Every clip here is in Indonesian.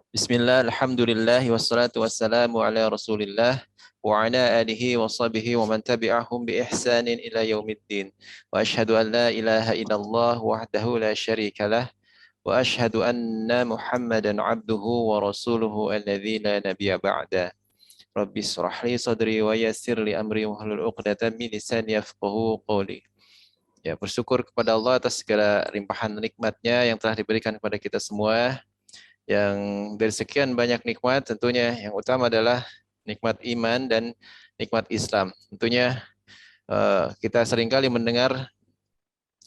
Bismillah, alhamdulillah, wassalatu wassalamu ala rasulillah wa ala alihi wa sahbihi wa man tabi'ahum bi ihsanin ila yaumiddin. Wa ashhadu an la ilaha illallah wahdahu la syarika lah wa ashhadu anna Muhammadan abduhu wa rasuluhu alladzi la nabiyya ba'da. Rabbi israh li sadri wa yassir li amri wa hlul 'uqdatam min lisani yafqahu qawli. Ya, bersyukur kepada Allah atas segala limpahan nikmat-Nya yang telah diberikan kepada kita semua. Yang dari sekian banyak nikmat, tentunya yang utama adalah nikmat iman dan nikmat Islam. Tentunya kita seringkali mendengar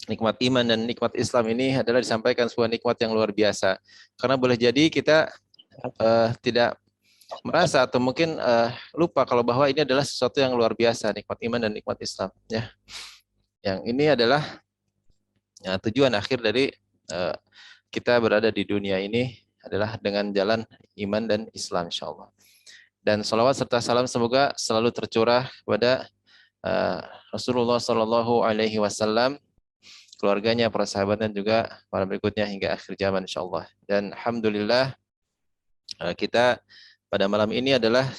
nikmat iman dan nikmat Islam ini adalah disampaikan sebuah nikmat yang luar biasa. Karena boleh jadi kita tidak merasa atau mungkin lupa kalau bahwa ini adalah sesuatu yang luar biasa, nikmat iman dan nikmat Islam. Ya, yang ini adalah tujuan akhir dari kita berada di dunia ini adalah dengan jalan iman dan Islam, insyaallah. Dan salawat serta salam semoga selalu tercurah kepada Rasulullah Sallallahu Alaihi Wasallam, keluarganya, para sahabat dan juga para berikutnya hingga akhir zaman, insyaallah. Dan alhamdulillah kita pada malam ini adalah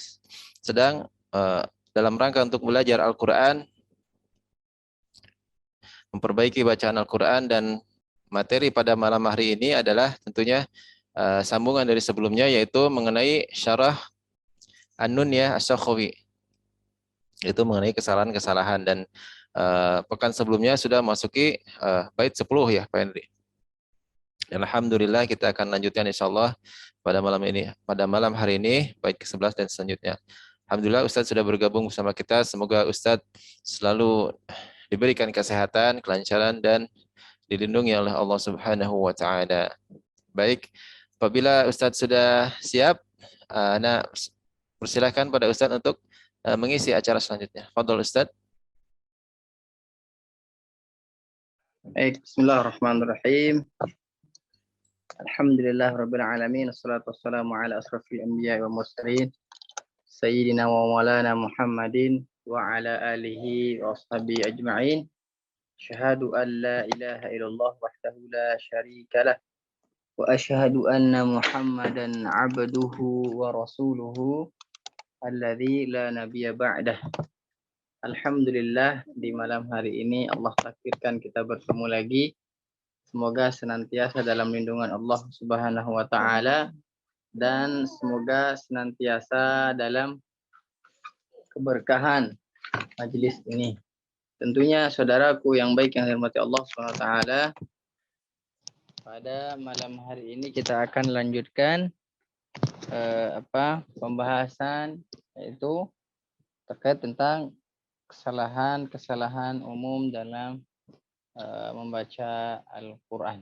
sedang dalam rangka untuk belajar Al-Quran, memperbaiki bacaan Al-Quran, dan materi pada malam hari ini adalah tentunya sambungan dari sebelumnya, yaitu mengenai syarah An-Nun ya Asy-Syakhawi, itu mengenai kesalahan-kesalahan. Dan pekan sebelumnya sudah masuki bait 10 ya Pak Henry. Dan alhamdulillah kita akan lanjutkan insyaallah pada malam ini, pada malam hari ini bait ke-11 dan selanjutnya. Alhamdulillah Ustadz sudah bergabung bersama kita. Semoga Ustadz selalu diberikan kesehatan, kelancaran, dan dilindungi oleh Allah Subhanahu wa taala. Baik, apabila Ustadz sudah siap, persilakan pada Ustadz untuk mengisi acara selanjutnya. Fadhol Ustadz. Baik, bismillahirrahmanirrahim. Alhamdulillah rabbil alamin, wassalatu wassalamu ala asrafil anbiya wa mursalin sayyidina wa maulana Muhammadin wa ala alihi wa ashabihi ajma'in. Syahadu an la ilaha illallah wahdahu la syarika lah wa asyhadu anna Muhammadan abduhu wa rasuluhu alladzi la nabiyya ba'dah. Alhamdulillah, di malam hari ini Allah takdirkan kita bertemu lagi. Semoga senantiasa dalam lindungan Allah Subhanahu wa taala dan semoga senantiasa dalam keberkahan majelis ini. Tentunya saudaraku yang baik yang dirahmati Allah Subhanahu wa taala, pada malam hari ini kita akan lanjutkan pembahasan, yaitu terkait tentang kesalahan-kesalahan umum dalam membaca Al-Quran.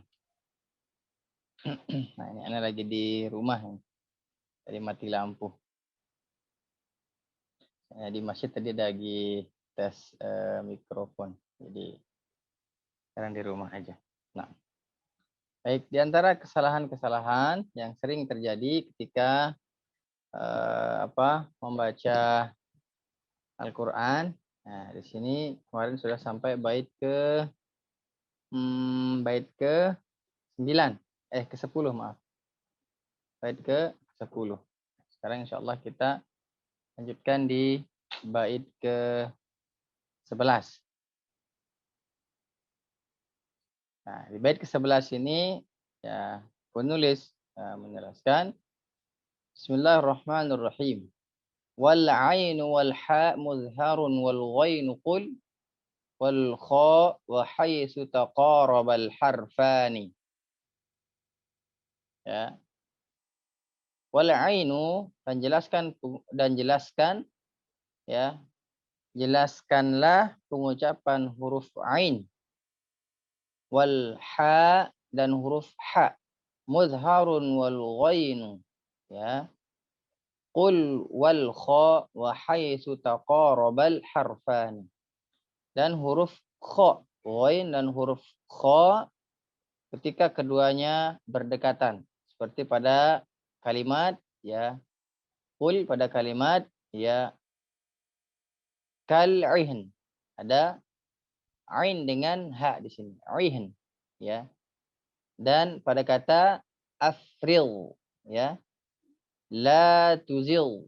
Nah, ini Ana lagi di rumah, tadi mati lampu. Di masjid tadi lagi tes mikrofon, jadi sekarang di rumah aja. Nah, baik, di antara kesalahan-kesalahan yang sering terjadi ketika membaca Al-Quran. Nah, di sini kemarin sudah sampai bait ke 9, ke-10 maaf. Bait ke-10. Sekarang insyaallah kita lanjutkan di bait ke-11. Nah, di bait ke-11 ini ya penulis menjelaskan Bismillahirrahmanirrahim. Wal 'ainu wal ha' muzharun wal ghainu qul wal kha wa haitsu taqarabal harfani. Ya. Wal 'ainu, dan jelaskan ya. Jelaskanlah pengucapan huruf ain. Wal ha, dan huruf ha. Muzharun wal ghainu. Ya. Qul wal kha wa haitsu taqarabal harfani. Dan huruf kha, ghain dan huruf kha ketika keduanya berdekatan, seperti pada kalimat ya qul, pada kalimat ya kal'ihn, ada ain dengan ha di sini, ain ya. Dan pada kata afril ya, la tuzil,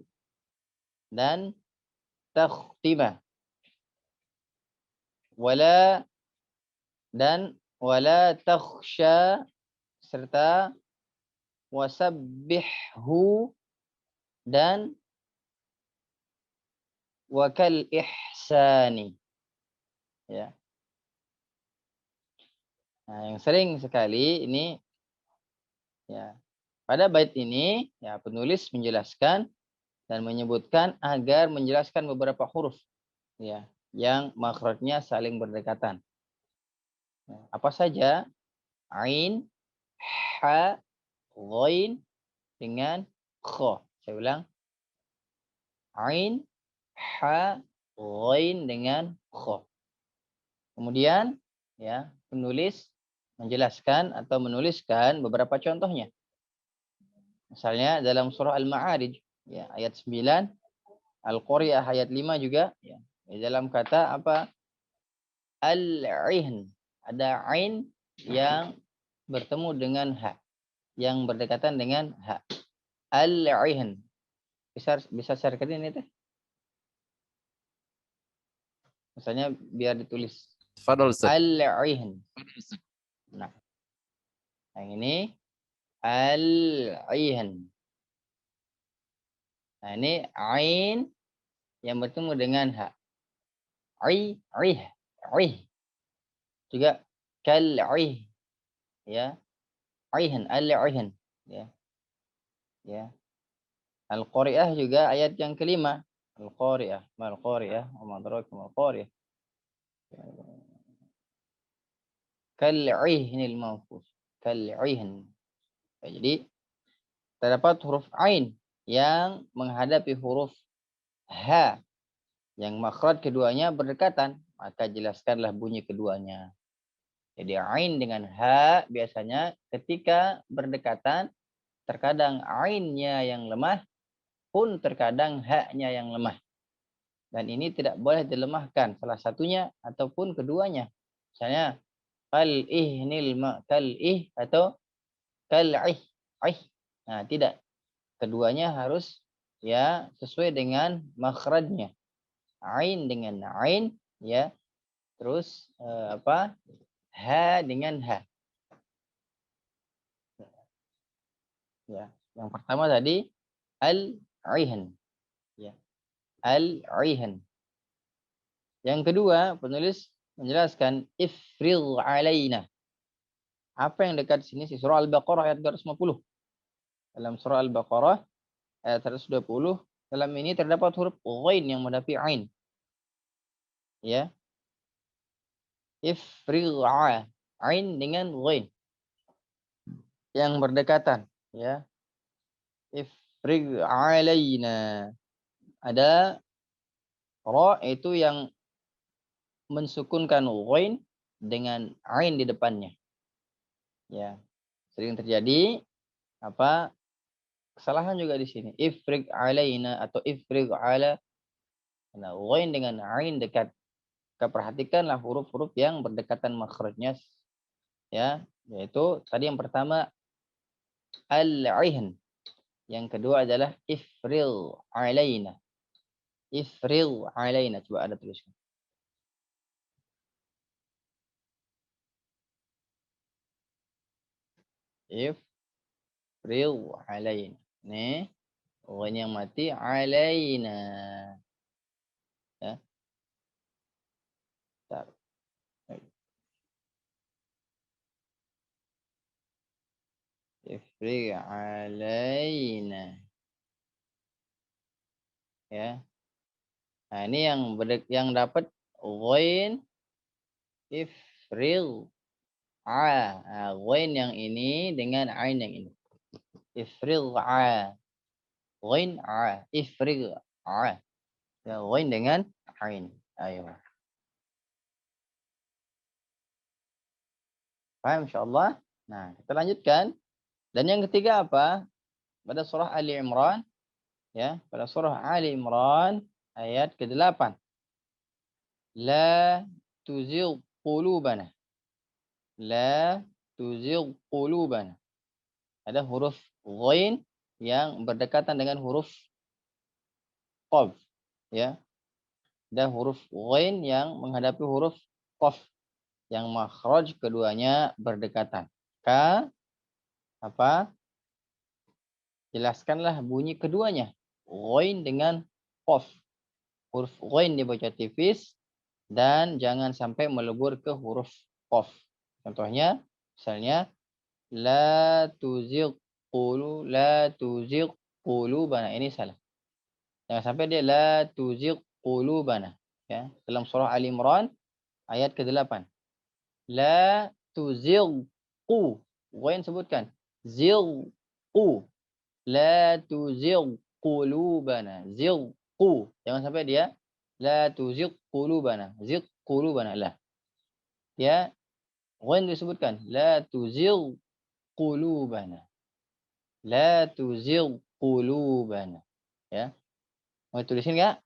dan takhtimah. Wala, dan wala takhsha, serta wasabbihhu, dan wakal ihsani. Ya. Nah, yang sering sekali ini, ya, pada bait ini ya penulis menjelaskan dan menyebutkan agar menjelaskan beberapa huruf, ya, yang makhrajnya saling berdekatan. Ya, apa saja? Ain, ha, ghain dengan kha. Saya ulang. Ain, ha, ghain dengan kha. Kemudian ya, penulis menjelaskan atau menuliskan beberapa contohnya. Misalnya dalam surah Al-Ma'arij ya, ayat 9, Al-Qari'ah ayat 5 juga ya. Di dalam kata apa? Al-'ihn. Ada ain yang bertemu dengan ha, yang berdekatan dengan ha. Al-'ihn. Bisa sharekan ini teh. Misalnya biar ditulis. Tafadhol Ustaz. Al-'ihn. Nah, yang ini al-'ihn. Nah, ini ain yang bertemu dengan ha. Ai, ih, ih. Juga kal-'ih. Ya. 'Ihn, al-'ihn. Ya. Ya. Al-Qari'ah juga ayat yang kelima. Al-Qari'ah, mal Qari'ah, wa ma adraka mal Qari'ah. Kal-'ihnil manfus. Kal-'ihn. Ya, jadi terdapat huruf ain yang menghadapi huruf ha yang makhraj keduanya berdekatan, maka jelaskanlah bunyi keduanya. Jadi ain dengan ha biasanya ketika berdekatan, terkadang ainnya yang lemah pun terkadang ha-nya yang lemah. Dan ini tidak boleh dilemahkan salah satunya ataupun keduanya. Misalnya kal-ihnil kal-ih atau kal-ih. Ih. Nah, tidak. Keduanya harus ya sesuai dengan makhrajnya. Ain dengan ain ya. Terus apa? Ha dengan ha. Ya. Yang pertama tadi al-'ihn. Ya. Al-'ihn. Yang kedua, penulis menjelaskan ifril alaina. Apa yang dekat di sini? Surah Al-Baqarah ayat 250. Dalam surah Al-Baqarah ayat 120, dalam ini terdapat huruf ghain yang menghadapi ain. Ya. Ifril ain dengan ghain yang berdekatan, ya. Ifril alaina. Ada ra itu yang mensukunkan ghain dengan ain di depannya. Ya. Sering terjadi apa? Kesalahan juga di sini. Ifrig alaina atau ifrig ala. Nah, ghain dengan ain dekat. Perhatikanlah huruf-huruf yang berdekatan makhrajnya, ya, yaitu tadi yang pertama al-'ihn. Yang kedua adalah ifril alaina. Ifril alaina. Coba ada tuliskan. Ifril alaina. Nih, ghain yang mati alaina. Ya. Bentar. Ifril alaina. Ya. Nah, ini yang dapat ghain ifril a. Nah, ghain yang ini dengan ain yang ini. Ifril a. Ghain a. Ifril a. Ya, ghain dengan ain. Ayo. Paham insyaallah? Nah, kita lanjutkan. Dan yang ketiga apa? Pada surah Ali Imran, ya, pada surah Ali Imran ayat ke-8. La tuzigh qulubana. La tuzigh qulubana. Ada huruf ghain yang berdekatan dengan huruf qaf, ya. Dan huruf ghain yang menghadapi huruf qaf yang makhraj keduanya berdekatan. Maka apa? Jelaskanlah bunyi keduanya. Ghain dengan qaf. Huruf ghain dibaca tipis dan jangan sampai melebur ke huruf qaf. Contohnya misalnya la tuzigh qulubana, ini salah. Jangan sampai dia la tuzigh qulubana, ya. Dalam surah Ali Imran ayat ke-8. La tuzigh qu. Ghain sebutkan. Zigh qu. La tuzigh qulubana. Zigh qu. Jangan sampai dia la tuzigh qulubana. Zigh qulubana lah. Ya, ghain disebutkan. La tuzigh qulubana. La tuzigh qulubana. Ya. Mau tulisin enggak?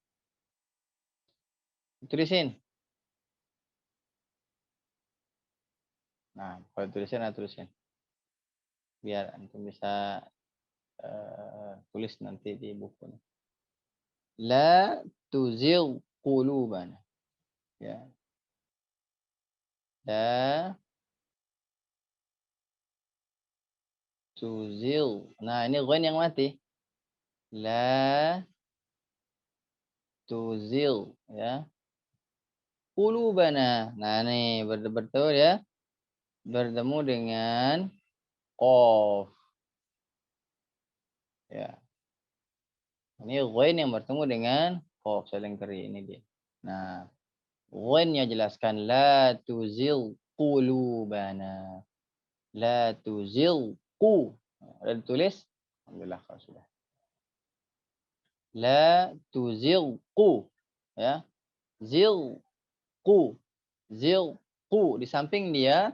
Tulisin. Nah, kalau tulisin. Biar antum bisa tulis nanti di buku. La tuzigh qulubana. Ya. La tuzigh. Nah, ini ghain yang mati. La tuzigh, ya. Qulubana. Nah, ini betul ya. Bertemu dengan qaf. Ya. Ini ghain yang bertemu dengan qaf, selengkeri ini dia. Nah, ghainnya jelaskan la tuzigh qulubana. La tuzigh qu. Sudah ditulis? Alhamdulillah kalau sudah. La tuzigh qu. Ya. Zigh qu. Zigh qu. Di samping dia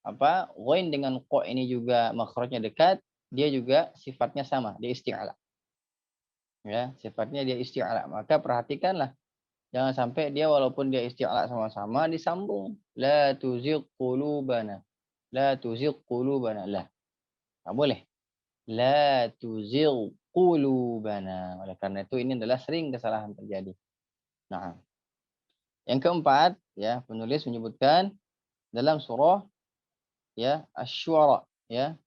apa? Ghain dengan qa ini juga makhrajnya dekat, dia juga sifatnya sama, dia isti'ala. Ya, sifatnya dia isti'ala. Maka perhatikanlah jangan sampai dia walaupun dia isti'ala sama-sama disambung. La tuzigh qulubana. La tuzigh qulubana. Lah, enggak boleh. La tuzigh qulubana. Oleh karena itu ini adalah sering kesalahan terjadi. Nah, yang keempat ya, penulis menyebutkan dalam surah ya Asy-Syu'ara, ya.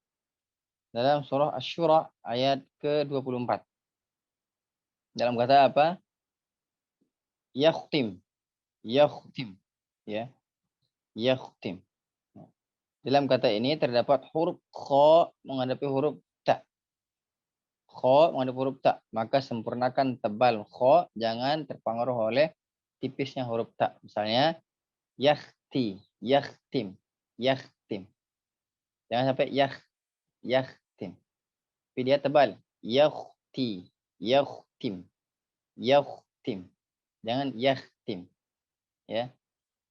Dalam surah Asy-Syu'ara ayat ke-24. Dalam kata apa? Yakhtim. Yakhtim, ya. Yakhtim. Dalam kata ini terdapat huruf kha menghadapi huruf ta. Kha menghadapi huruf ta, maka sempurnakan tebal kha, jangan terpengaruh oleh tipisnya huruf ta. Misalnya yakhti, yakhtim, yakhtim. Jangan sampai yakhtim. Tapi dia tebal. Yakhti, yakhtim, yakhtim. Jangan yakhtim. Ya.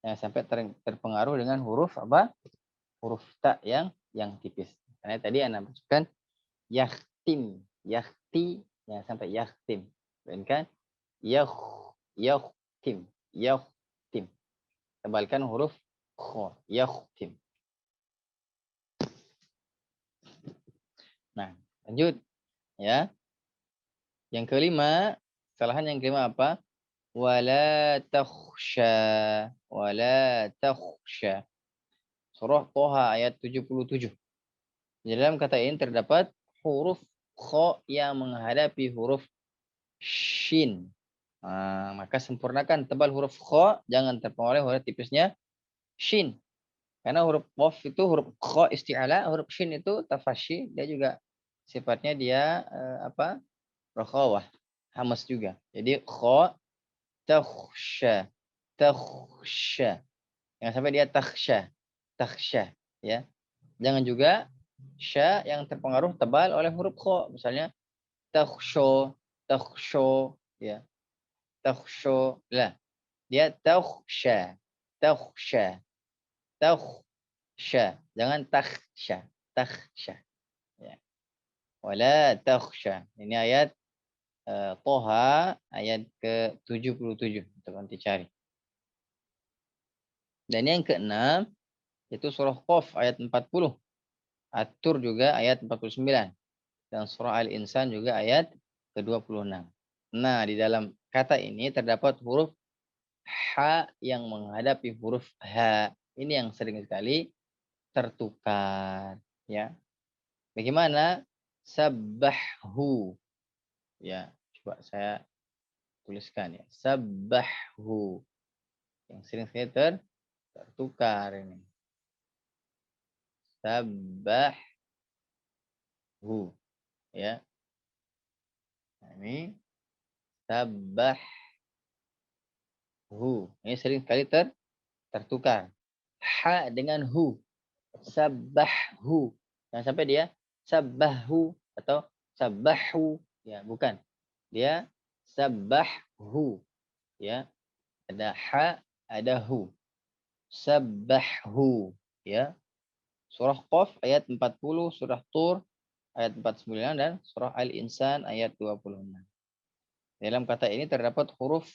Jangan sampai terpengaruh dengan huruf apa? Huruf ta yang tipis. Karena tadi Anda masukkan yakhtim, yakhti, jangan sampai yakhtim. Melainkan yakhtim, yakhtim. Tebalkan huruf kha, yakhtim. Nah, lanjut ya. Yang kelima, kesalahan yang kelima apa? Wala takhsha, wala takhsha. Surah Thaha ayat 77. Di dalam kata ini terdapat huruf kha yang menghadapi huruf shin. Nah, maka sempurnakan tebal huruf kha, jangan terpengaruh oleh tipisnya shin. Karena huruf qaf itu huruf kha isti'ala, huruf shin itu tafashi, dia juga sifatnya dia apa? Rakhawah, hamas juga. Jadi kha takhsha, takhsha. Jangan sampai dia takhsha, takhsha, ya. Jangan juga sya yang terpengaruh tebal oleh huruf kha, misalnya takhsho, takhsho, ya. Takhsho, lah. Dia takhsha, takhsha, takhsha. Jangan takhsha, takhsha. Ya. Wala takhsha. Ini ayat Thaha ayat ke-77. Untuk nanti cari. Dan yang keenam itu surah Qaf ayat 40. At-Tur juga ayat 49. dan surah Al-Insan juga ayat ke-26. Nah, di dalam kata ini terdapat huruf ha yang menghadapi huruf ha. Ini yang sering sekali tertukar, ya. Bagaimana? Sabbahu. Ya, coba saya tuliskan ya. Sabbahu. Yang sering sekali tertukar ini. Sabbahu, ya. Nah, ini sabbahu. Ini sering sekali tertukar. Ha dengan hu. Sabbahu. Jangan sampai dia sabbahu atau sabbahu. Ya, bukan. Dia sabbahu. Ya, ada ha, ada hu. Sabbahu. Ya. Surah Qaf ayat 40, surah Tur ayat 49 dan surah Al-Insan ayat 26. Dalam kata ini terdapat huruf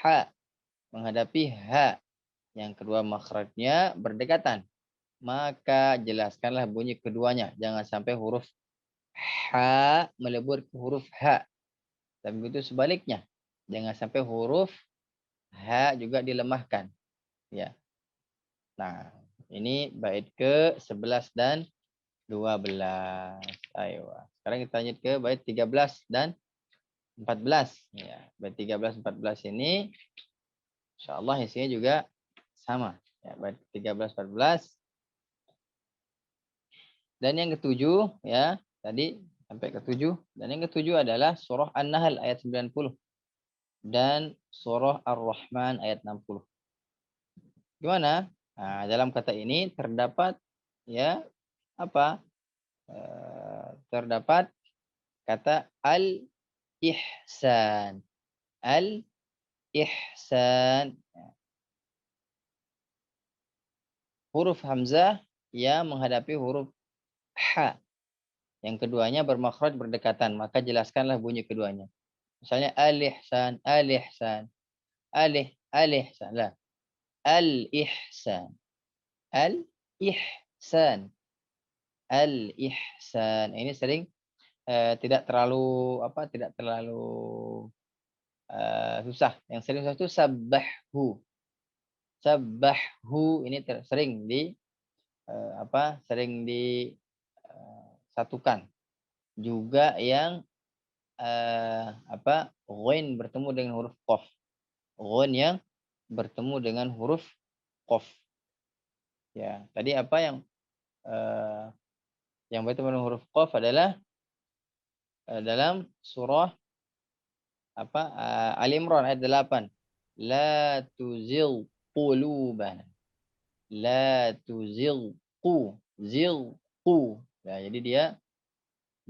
ha menghadapi ha. Yang kedua makhrajnya berdekatan. Maka jelaskanlah bunyi keduanya. Jangan sampai huruf ha melebur ke huruf ha. Dan begitu sebaliknya. Jangan sampai huruf ha juga dilemahkan. Ya. Nah, ini bait ke-11 dan 12. Ayo. Sekarang kita lanjut ke bait 13 dan 14. Ya, bait 13 14 ini insyaallah isinya juga sama. Ya, bait 13 14. Dan yang ketujuh ya, tadi sampai ketujuh. Dan yang ketujuh adalah surah An-Nahl ayat 90 dan surah Ar-Rahman ayat 60. Gimana? Nah, dalam kata ini terdapat ya apa? Terdapat kata al-ihsan. Al-ihsan. Huruf hamzah yang menghadapi huruf ha. Yang keduanya bermakhraj berdekatan, maka jelaskanlah bunyi keduanya. Misalnya al-ihsan, al-ihsan, al-ihsan. Lah. Al-ihsan. Al-ihsan. Al-ihsan. Ini sering tidak terlalu susah. Yang sering susah itu sabbahu. Sabbahu ini sering sering disatukan. Juga yang ghain bertemu dengan huruf qaf. Ghain yang bertemu dengan huruf qaf. Ya, tadi apa yang bertemu dengan huruf qaf adalah dalam surah Ali Imran ayat 8. La tuzigh qulubana. La tuzigh zilqu. Ya, jadi dia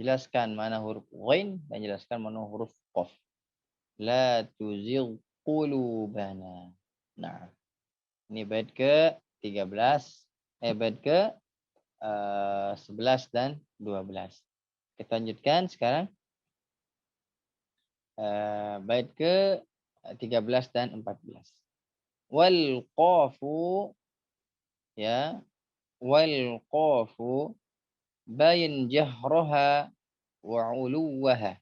jelaskan mana huruf ghain dan jelaskan mana huruf qaf. La tuzigh qulubana. Nah, ini bait ke-13, bait ke 11 dan 12. Kita lanjutkan sekarang bait ke-13 dan 14. Wal qafu ya, wal qafu bayin jahraha wa uluwaha.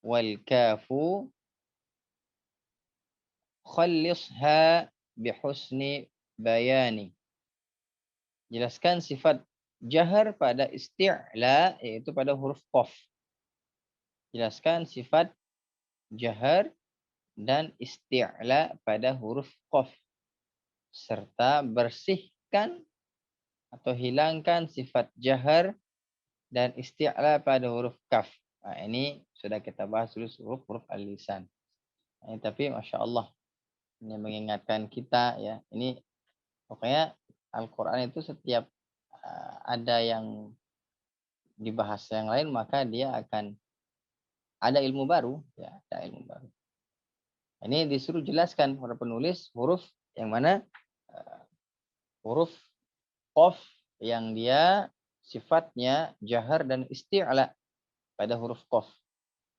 Wal kafu khallisha bihusni bayani. Jelaskan sifat jahar pada isti'la, yaitu pada huruf qaf. Jelaskan sifat jahar dan isti'la pada huruf qaf. Serta bersihkan atau hilangkan sifat jahar dan isti'la pada huruf kaf. Nah, ini sudah kita bahas dulu huruf al-lisan. Nah, tapi Masya Allah, ini mengingatkan kita ya. Ini pokoknya Al-Quran itu setiap ada yang dibahas yang lain, maka dia akan ada ilmu baru. Ya, ada ilmu baru. Ini disuruh jelaskan oleh penulis huruf yang mana huruf qaf yang dia sifatnya jahar dan isti'la pada huruf qaf.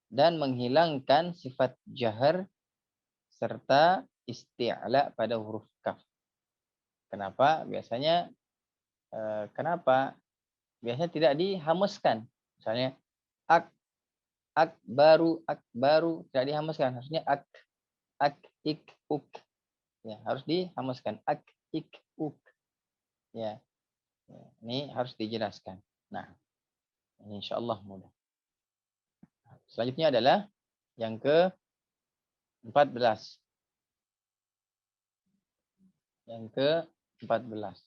Dan menghilangkan sifat jahar serta isti'la pada huruf kaf. Kenapa? Biasanya tidak dihamaskan. Misalnya akbaru, tidak dihamaskan, harusnya ik, uk. Ya, harus dihamaskan, ik, uk. Ya. Ini harus dijelaskan. Nah, ini insyaallah mudah. Selanjutnya adalah yang ke-14. Yang ke-14.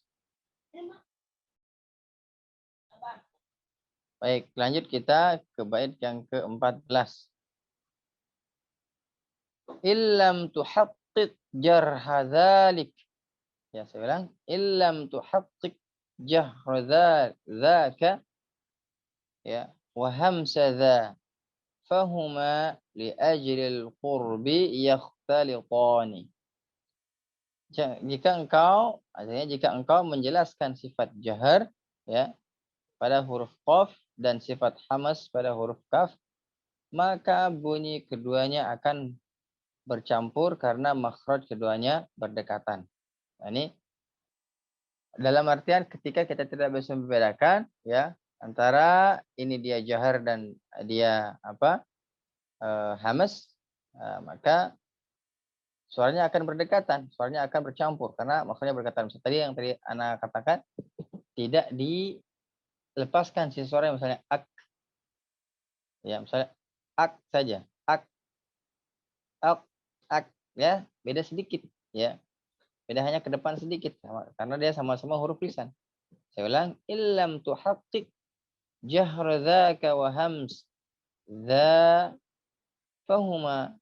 Baik, lanjut kita ke bait yang ke-14. Illam tuhaqqiq jarha dzalik. Ya, saya ulang. Illam tuhaqqiq jarha dzaka ya wa hamsa dza fahuma li ajlil qurbi yakhtalitani. Jika engkau, artinya jika engkau menjelaskan sifat jahar ya pada huruf qaf dan sifat hamas pada huruf kaf, maka bunyi keduanya akan bercampur karena makhraj keduanya berdekatan. Nah, ini dalam artian ketika kita tidak bisa membedakan ya antara ini dia jahar dan dia hamas, maka suaranya akan berdekatan, suaranya akan bercampur karena makhrajnya berdekatan. Misalnya tadi yang tadi ana katakan tidak dilepaskan si suara misalnya ak. Ya, misalnya ak saja, ak ya, beda sedikit ya. Beda hanya ke depan sedikit karena dia sama-sama huruf lisan. Saya ulang, illam tuhaqqiq jahr dzaka wa hams dza fahuma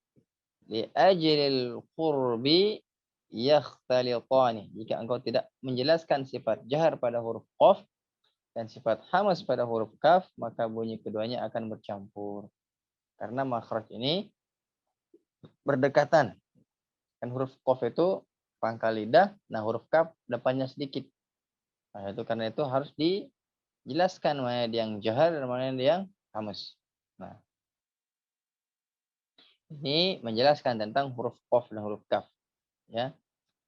li ajlil qurbi yakhtalitani. Jika engkau tidak menjelaskan sifat jahar pada huruf qaf dan sifat hamas pada huruf kaf, maka bunyi keduanya akan bercampur. Karena makhraj ini berdekatan. Kan huruf qaf itu pangkal lidah, nah huruf kaf depannya sedikit. Nah, itu karena itu harus dijelaskan mana yang jahar dan mana yang hamas. Nah, ini menjelaskan tentang huruf qaf dan huruf kaf. Ya.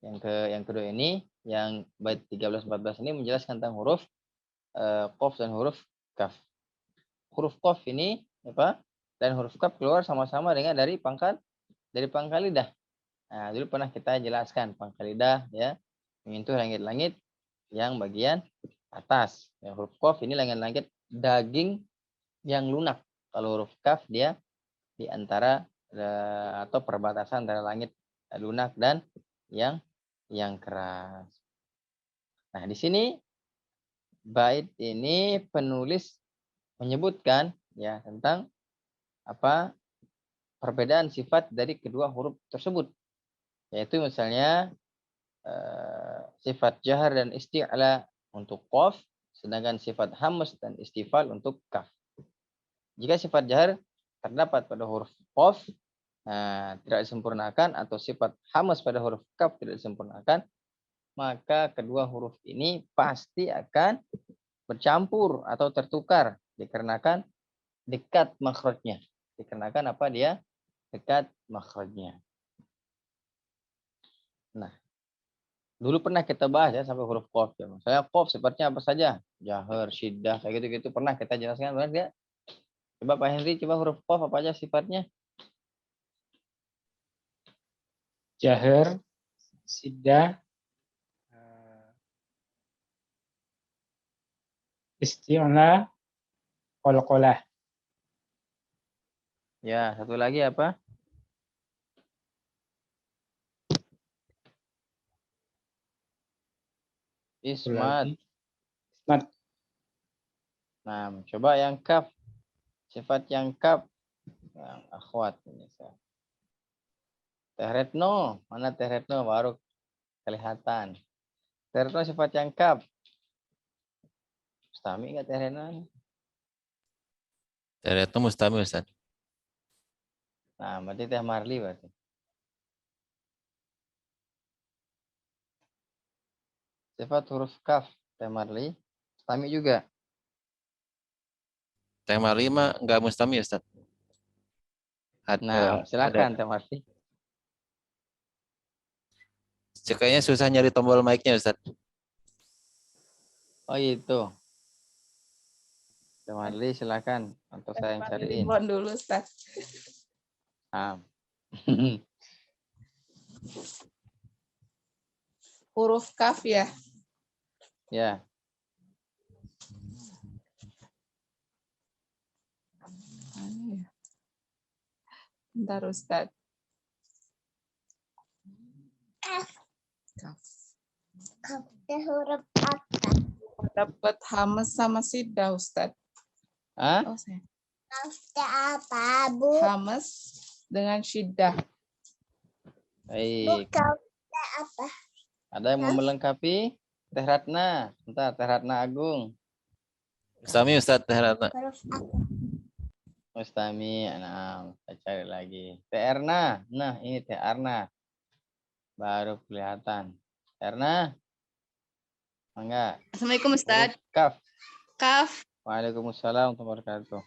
Yang kedua ini, yang bait 13-14 ini menjelaskan tentang huruf qaf dan huruf kaf. Huruf qaf ini apa? Dan huruf kaf keluar sama-sama dengan dari pangkal lidah. Nah, dulu pernah kita jelaskan pangkal lidah ya menyentuh langit-langit yang bagian atas. Ya, huruf qaf ini langit-langit daging yang lunak. Kalau huruf kaf dia di antara atau perbatasan antara langit lunak dan yang keras. Nah, di sini bait ini penulis menyebutkan ya tentang apa perbedaan sifat dari kedua huruf tersebut. Yaitu misalnya sifat jahar dan isti'la untuk qaf, sedangkan sifat hamas dan istifal untuk kaf. Jika sifat jahar terdapat pada huruf qaf, tidak disempurnakan, atau sifat hamas pada huruf kaf tidak disempurnakan, maka kedua huruf ini pasti akan bercampur atau tertukar dikarenakan dekat makhrajnya. Dikarenakan apa dia? Dekat makhrajnya. Nah, dulu pernah kita bahas ya sampai huruf qaf ya. Misalnya qaf sifatnya apa saja? Jahar, syiddah, kayak gitu-gitu pernah kita jelaskan, benar enggak? Coba Pak Henry, coba huruf qaf apa aja sifatnya? Jahar, syiddah, isti'la, qalqalah. Ya, satu lagi apa? Ismat. Ismat. Nah, coba yang kaf. Sifat yang kaf. Yang akhwat. Teh Retno. Mana Teh Retno? Baru kelihatan. Teh Retno sifat yang kaf. Mustami enggak Teh Retno? Teh Retno mustami, Ustaz. Nah, berarti Teh Marli berarti. Sifat huruf kaf. Teh Marli. Mustami juga. Teh Marli mah enggak mustami, Ustaz. Nah, silakan Teh Marli. Kayaknya susah nyari tombol mic-nya, Ustaz. Oh itu. Teh Marli silakan. Atau saya yang cariin? Ridwan dulu, Ustaz. Nah. Huruf kaf ya. Ya. Bentar, Ustaz. Kaf. Kaf huruf apa? Dapat hamas sama sidah, Ustaz. Hah? Oh, saya. Kaf apa, Bu? Hamas dengan syiddah. Baik. Kaf apa? Ada yang mau melengkapi? Teh Ratna. Bentar, Teh Ratna Agung. Sami Ustaz Teh Ratna. Huruf apa? Mustami. Nah, saya cari lagi. Teh Erna. Nah, ini Teh Arna. Baru kelihatan. Teh Erna. Enggak. Assalamualaikum, Ustaz. Huruf Kaf. Kaf. Waalaikumsalam warahmatullahi wabarakatuh.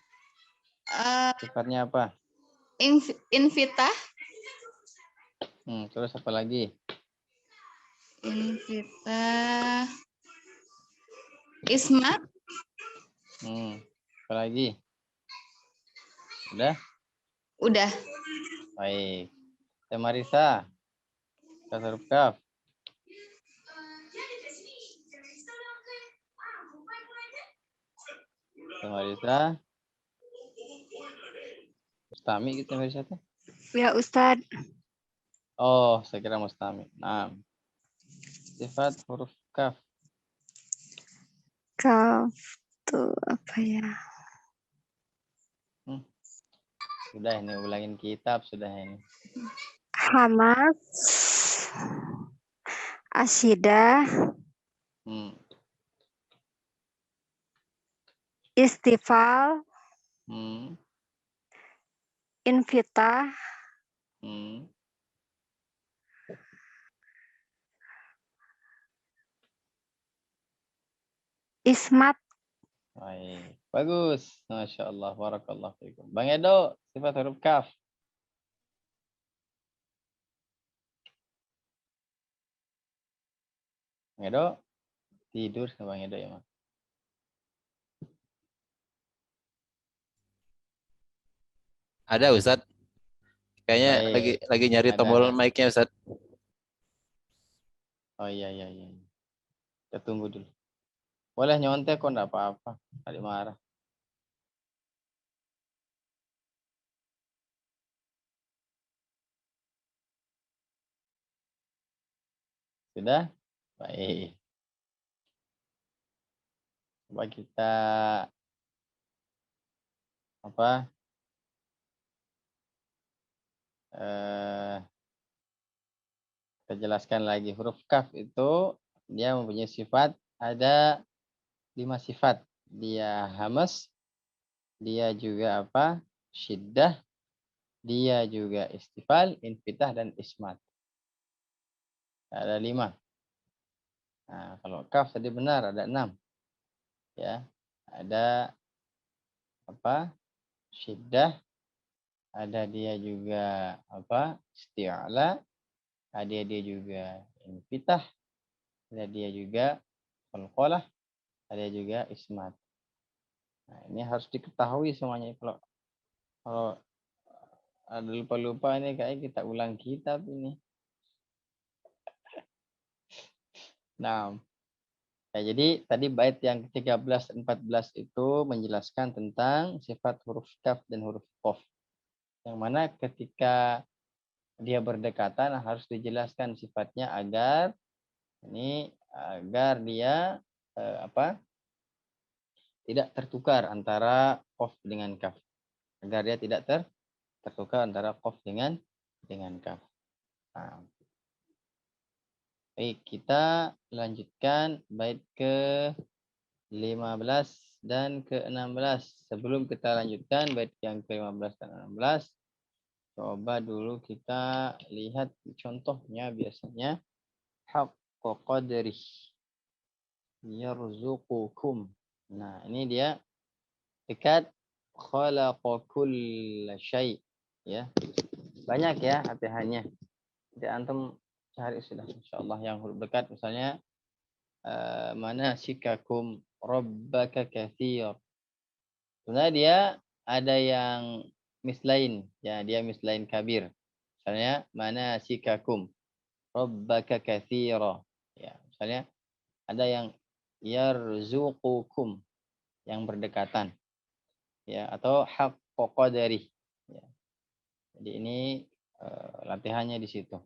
Sifatnya apa? Invitah. Terus apa lagi? Invitah. Ismat. Apa lagi? Udah? Udah. Baik. Teh Marisa. Huruf Kaf. Teh Marisa. Mustami gitu Marisa teh. Ya, Ustaz. Oh, saya kira Mustami. Nah. Sifat huruf Kaf. Kaf tuh apa ya? Sudah ini ulangin kitab sudah ini. Hamas, asyidah, istifal, invitah, ismat. Baik, bagus. Masya Allah, barakallahu fiikum. Bang Edo, sifat huruf Kaf. Bang Edo, tidur sama Bang Edo ya, Mas. Ada Ustaz. Kayaknya Baik. lagi nyari Ada. tombol mic-nya Ustaz. Oh iya. Kita tunggu dulu. Boleh nyontek kok enggak apa-apa. Tadi marah. Sudah? Baik. Coba kita kita jelaskan lagi. Huruf Kaf itu dia mempunyai sifat, ada 5 sifat. Dia hamas, dia juga syiddah, dia juga istifal, infitah, dan ismat. Ada 5. Nah, kalau kaf tadi benar ada 6. Ya. Ada syiddah, ada dia juga isti'la, ada dia juga infitah, ada dia juga qalqalah, ada juga ismat. Nah, ini harus diketahui semuanya. Kalau ada lupa-lupa ini kayak kita ulang kitab ini. Nah, ya, jadi tadi bait yang ke-13 14 itu menjelaskan tentang sifat huruf kaf dan huruf qaf. Yang mana ketika dia berdekatan harus dijelaskan sifatnya agar dia tidak tertukar antara qaf dengan kaf. Agar dia tidak tertukar antara qaf dengan kaf. Nah, baik, kita lanjutkan bait ke-15 dan ke-16. Sebelum kita lanjutkan bait yang ke-15 dan 16, coba dulu kita lihat contohnya biasanya. Haqqa qadrih yarzuqukum. Nah, ini dia dekat khalaqa kulla syai', ya. Banyak ya latihannya. Jadi antum cari sudah insyaallah yang huruf dekat, misalnya manasikakum rabbaka katsir. Sebenarnya dia ada yang mislain, ya dia mislain kabir. Misalnya manasikakum rabbaka katsira. Ya, misalnya ada yang yarzuqukum yang berdekatan. Ya, atau haqqa qadari. Ya. Jadi ini latihannya di situ.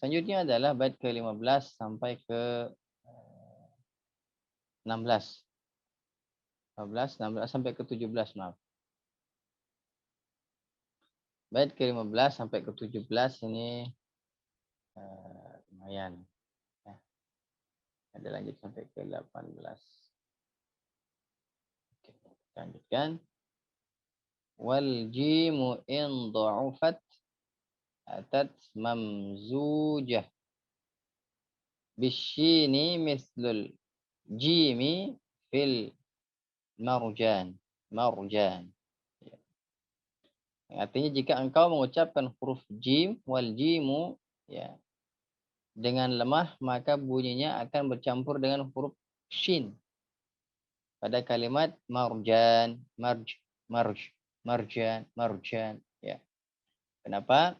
Selanjutnya adalah bait ke-15 sampai ke 16. 15, 16 sampai ke 17, maaf. Bait ke-15 sampai ke 17 ini lumayan. Ya. Ada lanjut sampai ke 18. Oke, kita lanjutkan. Wal jimu in dha'ufat atat mamzujah bisyini mislul jimi fil marjan. Marjan. Ya. Artinya jika engkau mengucapkan huruf jim, wal jimu, ya, dengan lemah, maka bunyinya akan bercampur dengan huruf shin pada kalimat marjan, marjan, ya. Kenapa?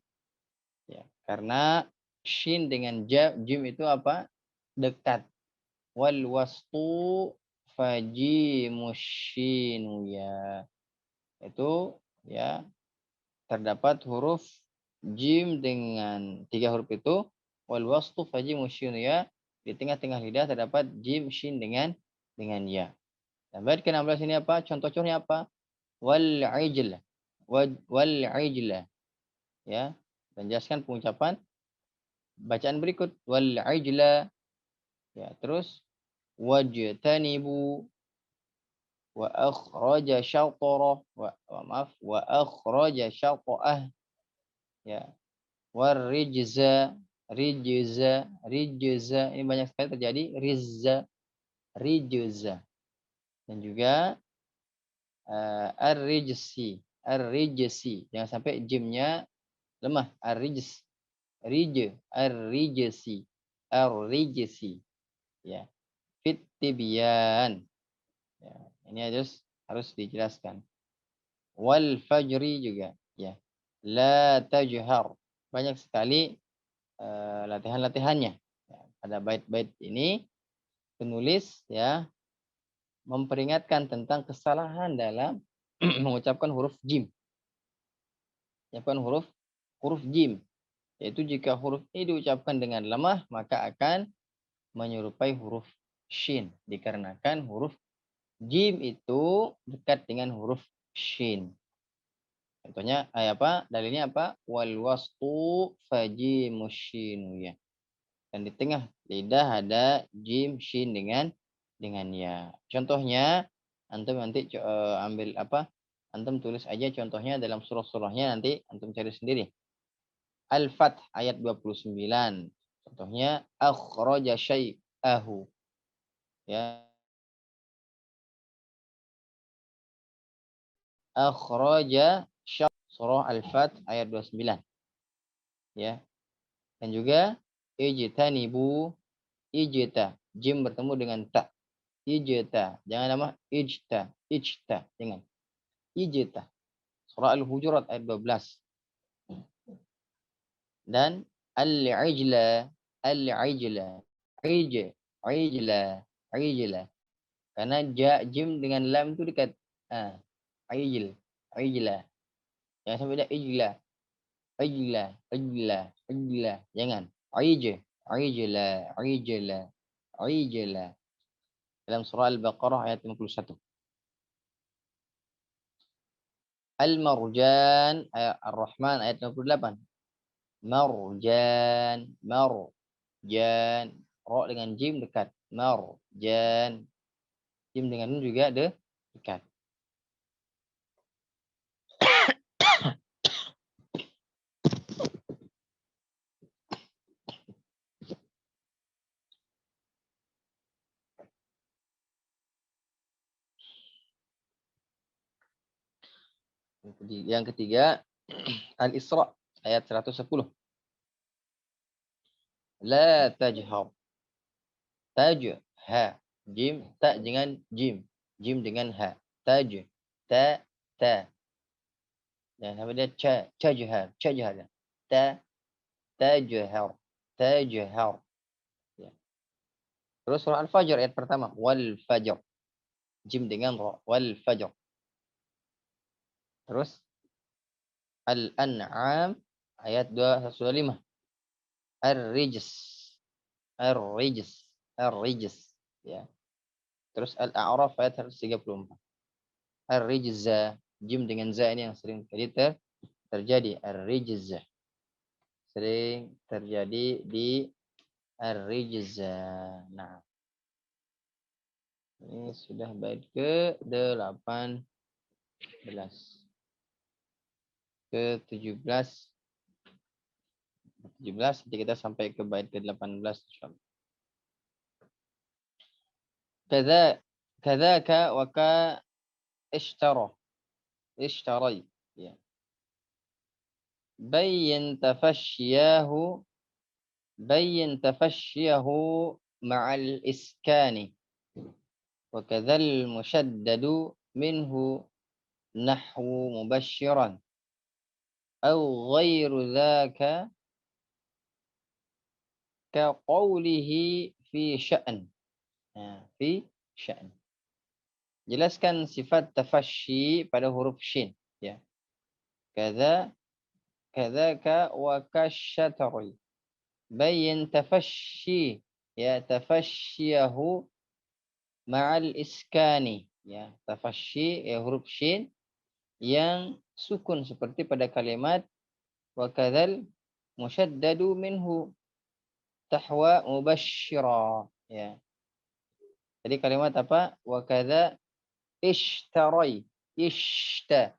Ya, karena shin dengan jim itu apa? Dekat. Wal wastu fajimushinu, ya. Itu, ya, terdapat huruf jim dengan 3 huruf itu. Wal wastu fajimushinu, ya. Di tengah-tengah lidah terdapat jim shin dengan ya. Dan bait ke-16 ini apa? Contoh-contohnya apa? Wal ijla. Wal ijla. Ya. Dan jelaskan pengucapan bacaan berikut. Wal ijla. Ya, terus wajtanibu wa akhraja syatara wa akhraja syata'ah, ya. War rijza ini banyak sekali terjadi rijza. Dan juga ar-rijsi, jangan sampai jimnya lemah. Ar-rijsi, ya. Fit tibyan, ya. Ini harus dijelaskan. Wal fajri juga, ya. La tajhar, banyak sekali latihan-latihannya. Ya, pada bait-bait ini penulis, ya, memperingatkan tentang kesalahan dalam mengucapkan huruf jim. Mengucapkan huruf jim. Yaitu jika huruf ini diucapkan dengan lemah, maka akan menyerupai huruf shin. Dikarenakan huruf jim itu dekat dengan huruf shin. Contohnya apa? Dalilnya apa? Wal wastu fajimushinu, ya. Dan di tengah lidah ada jim shin dengan ya. Contohnya antum nanti ambil apa? Antum tulis aja contohnya dalam surah-surahnya, nanti antum cari sendiri. Al-Fath ayat 29. Contohnya akhraja syai'ahu, ya. Akhraja surah Al-Fath ayat 29. Ya. Dan juga ijtanibu, ijta, jim bertemu dengan ta. Ijta, jangan nama ijta, jangan. Ijta. Surah Al-Hujurat ayat 12. Dan al-ijla, karena jim dengan lam itu dekat. Ijla. Jangan sampai ada ijla. Jangan. Ijla. Dalam surah Al-Baqarah ayat 51. Al-Marjan, Ar-Rahman ayat 58. Marjan. Ro dengan jim dekat. Marjan. Jim dengan nun juga dekat. Yang ketiga, Al-Isra ayat 110. La tajhar. Ha. Jim, ta dengan jim. Jim dengan ha. Ta. Jangan sampai dia tajhar. Ta, tajhar. Tajhar. Ya. Terus surah Al-Fajr ayat pertama. Wal fajr. Jim dengan ra. Wal fajr. Terus Al-An'am ayat 215. Ar-Rijs. Ar-Rijs. Ar-Rijs. Ya. Terus Al-A'raf ayat 134. Ar-Rijza. Jim dengan za ini yang sering terjadi. Ar-Rijza. Sering terjadi di Ar-Rijza. Nah, ini sudah bait ke-18. Ke-17. 17, nanti kita sampai ke bait ke-18 insyaallah. Kadzaka wa ka ishtara. Ishtarai. Ya. Bayyin tafashyahu ma'al iskani. Wa kadzal mushaddadu minhu nahwu mubashiran. Aw ghairu dzaka ka qawlihi fi sya'n. Fi sya'n. Jelaskan sifat tafasyi pada huruf shin. Ya. Kadzaka wa kasyatri. Bayyin tafasyi. Ya, tafasyahu ma'al iskani. Ya, tafasyi ya huruf shin yang sukun seperti pada kalimat wa kadzal musyaddadu minhu tahwa mubashshira. Ya. Jadi kalimat apa? Wa kadza ishtarai. Ishta.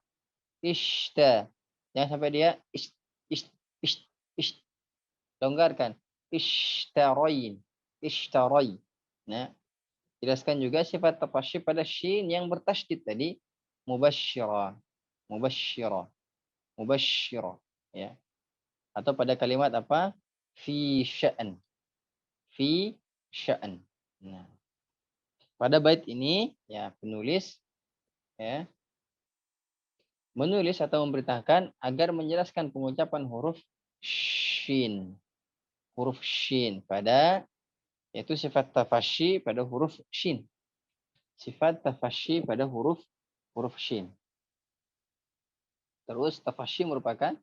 Jangan sampai dia ish. Longgarkan. Ishtarai. Nah, jelaskan juga sifat tafasyi pada shin yang bertasydid tadi mubashshira. Ya. Atau pada kalimat apa? Fi sya'n. Nah, pada bait ini ya penulis ya menulis atau memberitakan agar menjelaskan pengucapan huruf shin pada yaitu sifat tafasyi pada huruf shin. Sifat tafasyi pada huruf shin. Terus tafasyi merupakan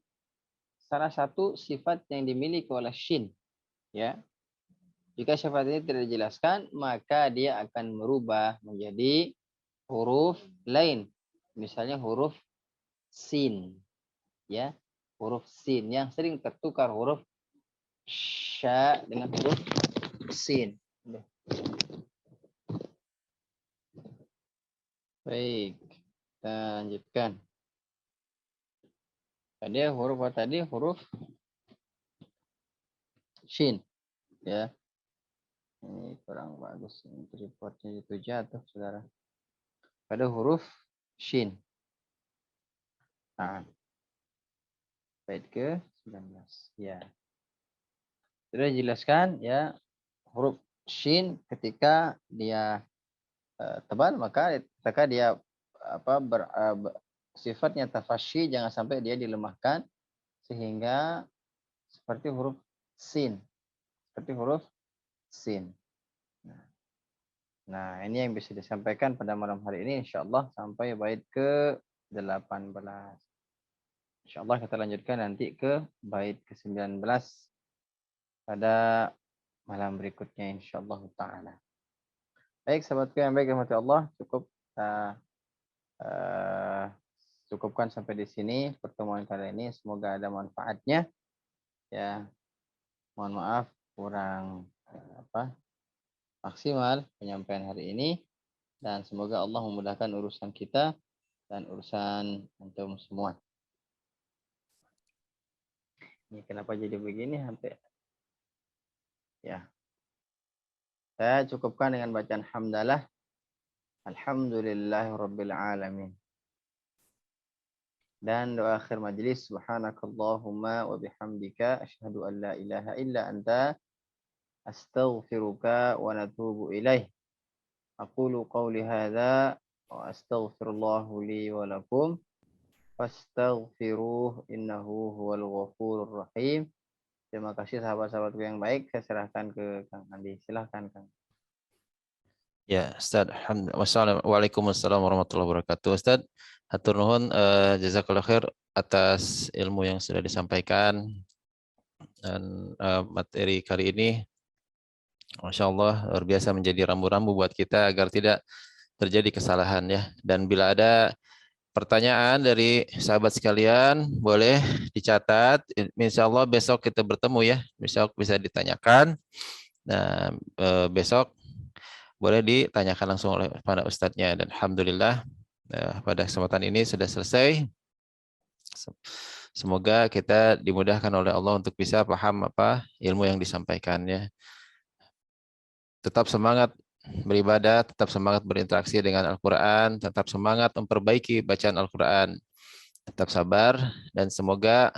salah satu sifat yang dimiliki oleh shin. Ya. Jika sifat ini tidak dijelaskan, maka dia akan merubah menjadi huruf lain. Misalnya huruf sin. Ya, huruf sin yang sering tertukar huruf sya dengan huruf sin. Baik, kita lanjutkan. Tadi huruf apa tadi? Huruf shin. Ya. Ini kurang bagus. Reportnya itu jatuh, saudara. Pada huruf shin. Nah, bait ke-19. Ya. Sudah dijelaskan ya huruf shin ketika dia tebal maka dia sifatnya tafasyi jangan sampai dia dilemahkan sehingga seperti huruf sin. Nah, ini yang bisa disampaikan pada malam hari ini insyaallah sampai bait ke-18. Insyaallah kita lanjutkan nanti ke bait ke-19 pada malam berikutnya insyaallah taala. Baik sahabatku yang baik rahmati Allah, cukup kita cukupkan sampai di sini pertemuan kali ini, semoga ada manfaatnya. Ya. Mohon maaf kurang maksimal penyampaian hari ini dan semoga Allah memudahkan urusan kita dan urusan antum semua. Ini kenapa jadi begini sampai ya. Saya cukupkan dengan bacaan hamdalah. Alhamdulillahirabbil alamin. Dan doa akhir majlis, subhanakallahumma wa bihamdika asyhadu an la ilaha illa anta astaghfiruka wa natubu ilaih. Aqulu qawli hadza wa astaghfirullahu li wa lakum. fastaghfiruh innahu huwal ghafurur rahim. Terima kasih sahabat-sahabatku yang baik. Saya serahkan ke Kang Andi. Silahkan Kang. Ya, Ustaz. Waalaikumsalam warahmatullahi wabarakatuh. Ustaz, hatur nuhun, jazakallahu khair atas ilmu yang sudah disampaikan dan materi kali ini. Masya Allah, luar biasa menjadi rambu-rambu buat kita agar tidak terjadi kesalahan ya. Dan bila ada pertanyaan dari sahabat sekalian, boleh dicatat. Insya Allah besok kita bertemu ya. Besok bisa ditanyakan. Nah, besok boleh ditanyakan langsung oleh pada ustadznya. Dan alhamdulillah pada kesempatan ini sudah selesai. Semoga kita dimudahkan oleh Allah untuk bisa paham apa ilmu yang disampaikannya. Tetap semangat beribadah, tetap semangat berinteraksi dengan Al-Quran, tetap semangat memperbaiki bacaan Al-Quran, tetap sabar, dan semoga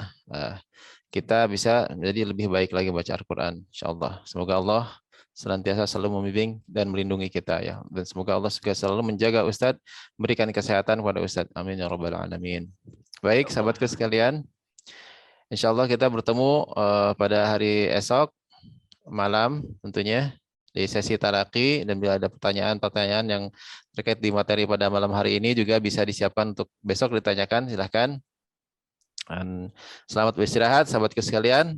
kita bisa menjadi lebih baik lagi baca Al-Quran, insyaAllah. Semoga Allah senantiasa selalu membimbing dan melindungi kita ya, dan semoga Allah juga selalu menjaga Ustadz, memberikan kesehatan kepada Ustadz. Amin ya rabbal alamin. Baik, sahabatku sekalian, insyaAllah kita bertemu pada hari esok malam tentunya di sesi talaki, dan bila ada pertanyaan-pertanyaan yang terkait di materi pada malam hari ini juga bisa disiapkan untuk besok ditanyakan, silahkan. Dan selamat beristirahat sahabatku sekalian.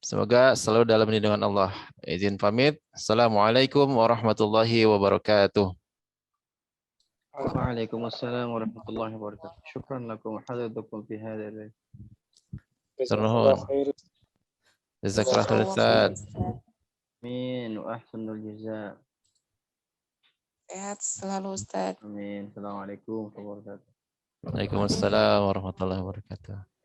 Semoga selalu dalam lindungan Allah. Izin pamit. Assalamualaikum warahmatullahi wabarakatuh. Waalaikumsalam warahmatullahi wabarakatuh. Syukran lakum hadratukum fi hadzal. Ternuhun. Jazakallahu khairan Ustaz. Amin wa ahsanul jazaa. Sehat selalu Ustaz. Amin. Assalamualaikum warahmatullahi wabarakatuh. Waalaikumsalam warahmatullahi wabarakatuh.